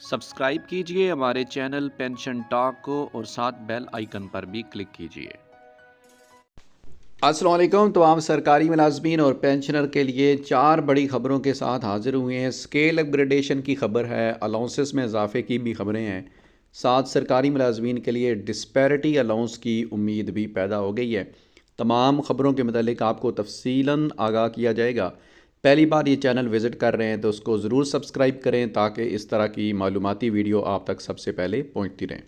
Subscribe कीजिए हमारे channel pension talk को और साथ बेल आइकन पर भी क्लिक कीजिए। अस्सलाम वालेकुम। तमाम सरकारी मुलाजमीन और पेंशनर के लिए 4 बड़ी खबरों के साथ हाजिर हुए हैं। स्केल अपग्रेडेशन की खबर है, अलाउंसेस में इजाफे की भी खबरें हैं, साथ सरकारी मुलाजमीन के लिए डिस्पैरिटी अलाउंस की उम्मीद भी पैदा हो गई है। तमाम खबरों के मतलब आपको तफसीलन आगाह किया जाएगा। पहली बार ये चैनल विज़िट कर रहे हैं तो उसको ज़रूर सब्सक्राइब करें ताकि इस तरह की मालूमाती वीडियो आप तक सबसे पहले पहुँचती रहें।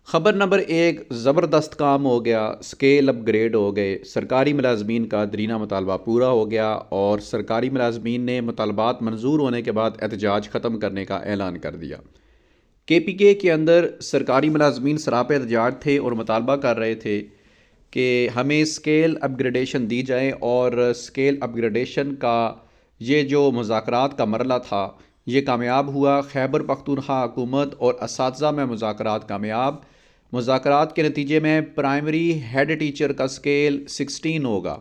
खबर नंबर 1, ज़बरदस्त काम हो गया, स्केल अपग्रेड हो गए। सरकारी मुलाजमीन का दरीना मुतालबा पूरा हो गया और सरकारी मुलाजमीन ने मुतालबात मंजूर होने के बाद एहतजाज ख़त्म करने का ऐलान कर दिया। KPK के अंदर सरकारी मुलाजमीन सरापे एहतजाज थे और मुतालबा कर रहे थे कि हमें स्केल अपग्रेडेशन दी जाए और स्केल अपग्रेडेशन का ये जो मुज़ाकरात का मरला था ये कामयाब हुआ। खैबर पख्तूनख्वा हुकूमत और असातिज़ा में मुज़ाकरात कामयाब। मुज़ाकरात के नतीजे में प्राइमरी हेड टीचर का स्केल 16 होगा,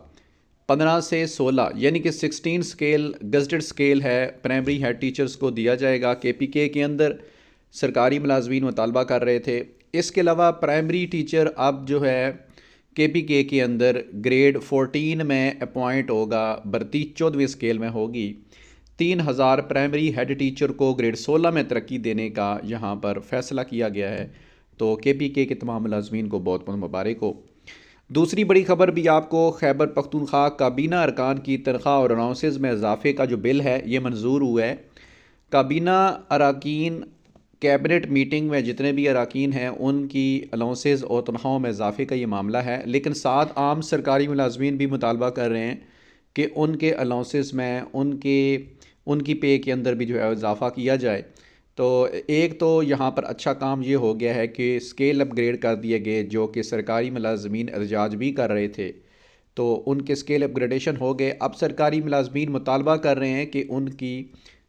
15 से 16 यानी कि 16 स्केल गज़टेड स्केल है, प्राइमरी हेड टीचर्स को दिया जाएगा। KPK के अंदर सरकारी मुलाजमीन मुतालबा कर रहे थे। इसके अलावा प्राइमरी टीचर अब जो है KPK के अंदर ग्रेड 14 में अपॉइंट होगा, भर्ती 14वीं स्केल में होगी। 3000 प्राइमरी हेड टीचर को ग्रेड 16 में तरक्की देने का यहाँ पर फैसला किया गया है। तो KPK के तमाम मुलाजमीन को बहुत बहुत मुबारक हो। दूसरी बड़ी खबर भी आपको, खैबर पख्तूनख्वा काबीना अरकान की तनख्वाह और अलाउंसेस में इजाफे का जो बिल है ये मंजूर हुआ है। काबीना अरकान कैबिनेट मीटिंग में जितने भी अरकान हैं उनकी अलाउंसेस और तनख्वाहों में इजाफे का ये मामला है, लेकिन साथ आम सरकारी मुलाजमीन भी मुतालबा कर रहे हैं कि उनके अलाउंसेस में उनकी पे के अंदर भी जो है इजाफा किया जाए। तो एक तो यहाँ पर अच्छा काम ये हो गया है कि स्केल अपग्रेड कर दिए गए, जो कि सरकारी मुलाजमीन एहतजाज भी कर रहे थे तो उनके स्केल अपग्रेडेशन हो गए। अब सरकारी मुलाजमीन मुतालबा कर रहे हैं कि उनकी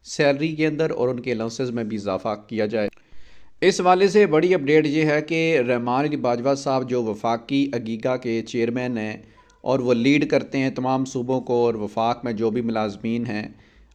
सैलरी के अंदर और उनके अलाउंसेस में भी इजाफा किया जाए। इस वाले से बड़ी अपडेट ये है कि रहमान अली बाजवा साहब जो वफाकी अगीगा के चेयरमैन हैं और वो लीड करते हैं तमाम सूबों को, और वफाक में जो भी मुलाजमीन हैं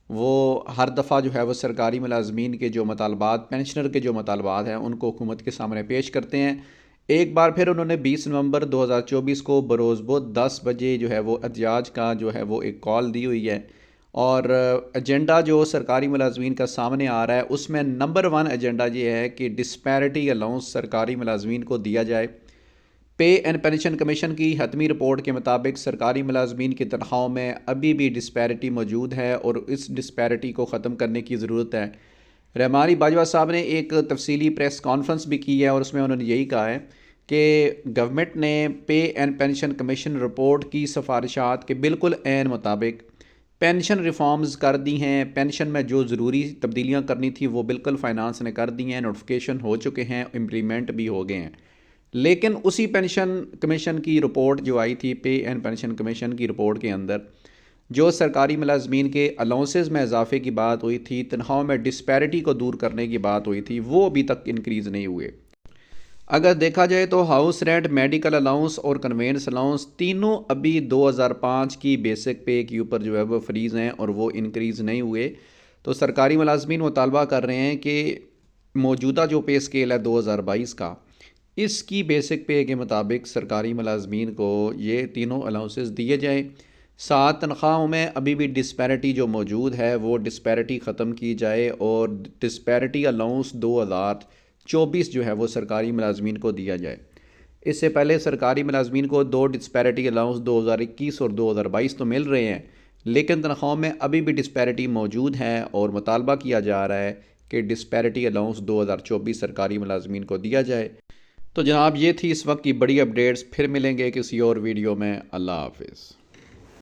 वो हर दफ़ा जो है वो सरकारी मुलाजमीन के जो मुतालबात, पेंशनर के जो मुतालबात हैं उनको हुकूमत के सामने पेश करते हैं। एक बार फिर उन्होंने 20 नवंबर 2024 को बरोज़ 10 बजे जो है वो एहतजाज का जो है वो एक कॉल दी हुई है, और एजेंडा जो सरकारी मुलाजमीन का सामने आ रहा है उसमें नंबर 1 एजेंडा ये है कि डिस्पैरिटी अलाउंस सरकारी मुलाजमीन को दिया जाए। पे एंड पेंशन कमीशन की हतमी रिपोर्ट के मुताबिक सरकारी मुलाजमीन की तनख्वाहों में अभी भी डिस्पैरिटी मौजूद है और इस डिस्पैरिटी को ख़त्म करने की ज़रूरत है। रहमान अली बाजवा साहब ने एक तफसीली प्रेस कॉन्फ्रेंस भी की है और उसमें उन्होंने यही कहा है कि गवर्नमेंट ने पे एंड पेंशन कमीशन रिपोर्ट की सिफारिशात के बिल्कुल ऐन मुताबिक पेंशन रिफॉर्म्स कर दी हैं। पेंशन में जो ज़रूरी तब्दीलियाँ करनी थी वो बिल्कुल फ़ाइनांस ने कर दी हैं, नोटिफिकेशन हो चुके हैं, इम्प्लीमेंट भी हो गए हैं। लेकिन उसी पेंशन कमीशन की रिपोर्ट जो आई थी, पे एंड पेंशन कमीशन की रिपोर्ट के अंदर जो सरकारी मुलाजमीन के अलाउंसेस में इजाफे की बात हुई थी, तनख्वाहों में डिस्पैरिटी को दूर करने की बात हुई थी, वो अभी तक इंक्रीज़ नहीं हुए। अगर देखा जाए तो हाउस रेंट, मेडिकल अलाउंस और कन्वेंस अलाउंस तीनों अभी 2005 की बेसिक पे के ऊपर जो है वो फ्रीज़ हैं और वो इंक्रीज़ नहीं हुए। तो सरकारी मुलाजमीन मुतालबा कर रहे हैं कि मौजूदा जो पे स्केल है 2022 का, इसकी बेसिक पे के मुताबिक सरकारी मुलाजमीन को ये तीनों अलाउंसेस दिए जाएँ। साथ तनख्वाहों में अभी भी डिस्पैरिटी जो मौजूद है वो डिस्पैरिटी ख़त्म की जाए और डिस्पैरिटी अलाउंस 2024 जो है वो सरकारी मुलाजमीन को दिया जाए। इससे पहले सरकारी मुलाजमीन को 2 डिस्पैरिटी अलाउंस 2021 और 2022 तो मिल रहे हैं, लेकिन तनख्वाहों में अभी भी डिस्पैरिटी मौजूद है और मुतालबा किया जा रहा है कि डिस्पैरिटी अलाउंस 2024 सरकारी मुलाजमीन को दिया जाए। तो जनाब ये थी इस वक्त की बड़ी अपडेट्स। फिर मिलेंगे किसी और वीडियो में। अल्लाह हाफिज़।